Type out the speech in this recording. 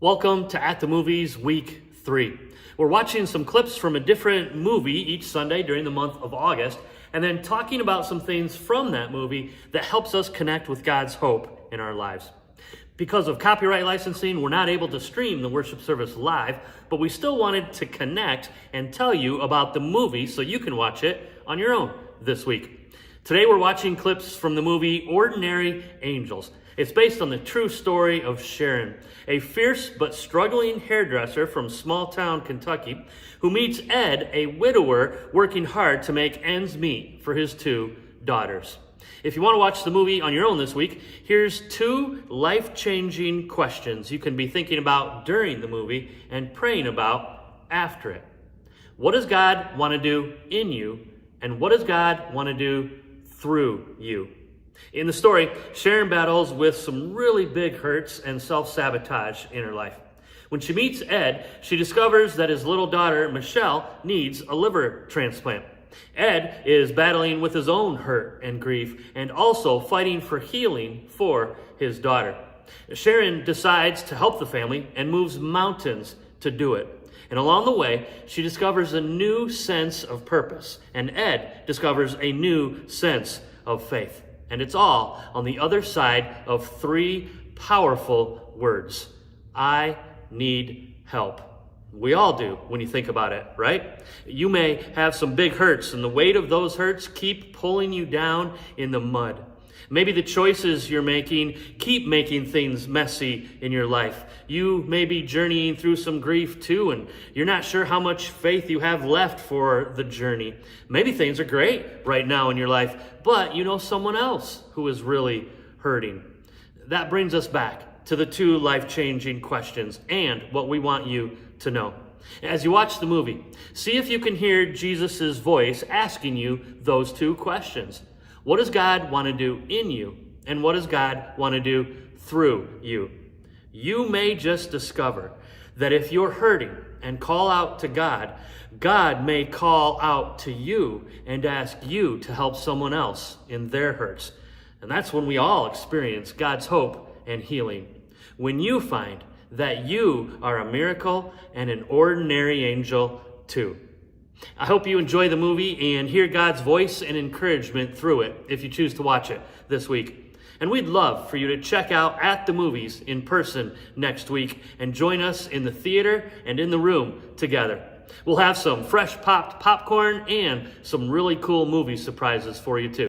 Welcome to At the Movies Week 3. We're watching some clips from a different movie each Sunday during the month of August, and then talking about some things from that movie that helps us connect with God's hope in our lives. Because of copyright licensing, we're not able to stream the worship service live, but we still wanted to connect and tell you about the movie so you can watch it on your own this week. Today we're watching clips from the movie Ordinary Angels. It's based on the true story of Sharon, a fierce but struggling hairdresser from small-town Kentucky who meets Ed, a widower working hard to make ends meet for his two daughters. If you want to watch the movie on your own this week, here's two life-changing questions you can be thinking about during the movie and praying about after it. What does God want to do in you, and what does God want to do through you? In the story, Sharon battles with some really big hurts and self-sabotage in her life. When she meets Ed, she discovers that his little daughter, Michelle, needs a liver transplant. Ed is battling with his own hurt and grief and also fighting for healing for his daughter. Sharon decides to help the family and moves mountains to do it. And along the way, she discovers a new sense of purpose, and Ed discovers a new sense of faith. And it's all on the other side of three powerful words. I need help. We all do when you think about it, right? You may have some big hurts, and the weight of those hurts keep pulling you down in the mud. Maybe the choices you're making keep making things messy in your life. You may be journeying through some grief too, and you're not sure how much faith you have left for the journey. Maybe things are great right now in your life, but you know someone else who is really hurting. That brings us back to the two life-changing questions and what we want you to know. As you watch the movie, see if you can hear Jesus' voice asking you those two questions. What does God want to do in you? And what does God want to do through you? You may just discover that if you're hurting and call out to God, God may call out to you and ask you to help someone else in their hurts. And that's when we all experience God's hope and healing. When you find that you are a miracle and an ordinary angel too. I hope you enjoy the movie and hear God's voice and encouragement through it if you choose to watch it this week. And we'd love for you to check out At the Movies in person next week and join us in the theater and in the room together. We'll have some fresh popped popcorn and some really cool movie surprises for you too.